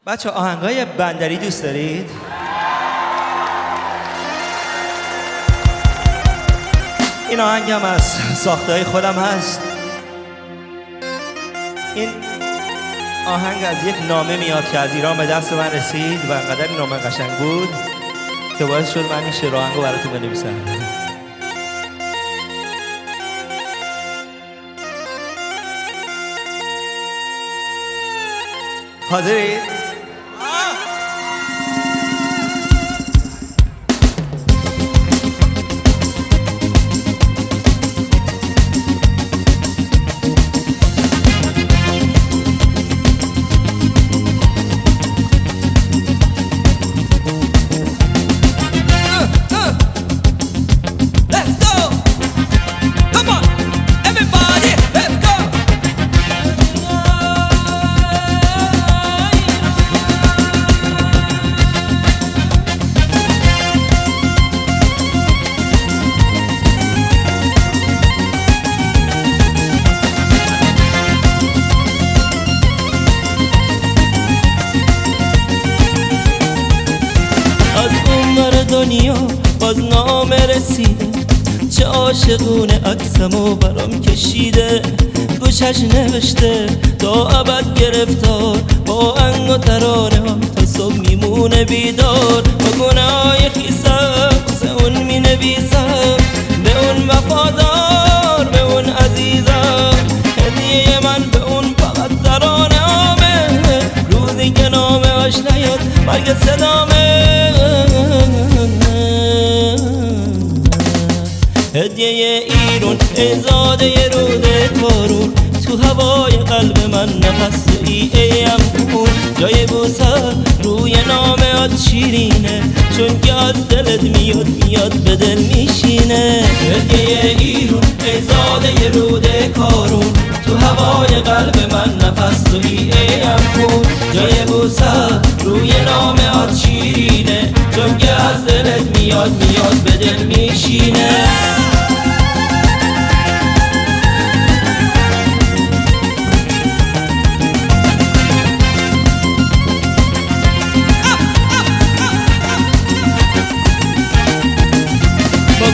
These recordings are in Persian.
بچه آهنگای بندری دوست دارید؟ این آهنگ هم از ساخته‌های خودم هست. این آهنگ از یک نامه میاد که از ایران به دست من رسید و انقدر این نامه قشنگ بود که باعث شد من این شعر آهنگو براتون بنویسم. حاضرید؟ دنیا باز نامه رسیده، چه عاشقونه عکسمو برام کشیده، گوشش نوشته تا ابد گرفتار، با انگ و ترانه ها تا صبح میمونه بیدار. با گناهای خیسم واسه اون مینویسم، به اون وفادار، به اون عزیزم. هدیه من به اون فقط ترانه هامه، روزی که نامه هاش نیاد مرگ صدامه. هدیه ایرون ای زاده روده کارون، تو هوای قلب من نفس ای امکون. جای بوسه روی نامه شیرینه، چون که از دلت میاد به دل میشینه. هدیه ایرون ای زاده روده کارون، تو هوای قلب من نفس ای امکون. جای بوسه روی نامه شیرینه، چون که از دلت میاد به دل میشینه.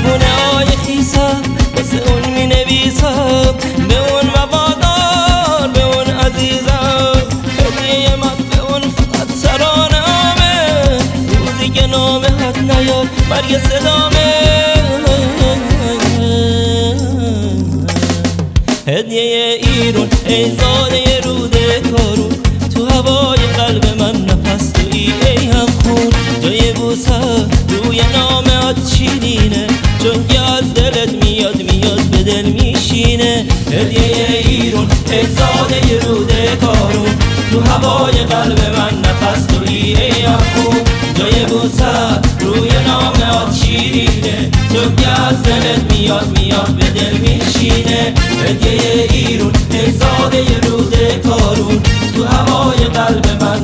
گناهای خیسم واسه اون می نویسم، به اون وفادار، به اون عزیزم. هدیه من به اون فقط ترانه هامه، روزی که نامه هات نیاد مرگ صدامه. هدیه ایرون ای زاده روده کارون، تو هوای قلب من نفس تویی ای هم خون. جای بوسه روی نامه هات شیرینه، چون که از دلت میاد به دل میشینه. هدیه ایرون ای زاده روده کارون، تو هوای قلب من نفس تویی ای خون. جای بوسه روی نامه شیرینه، چون که از دلت میاد به دل میشینه. هدیه ایرون ای زاده روده کارون، تو هوای قلب من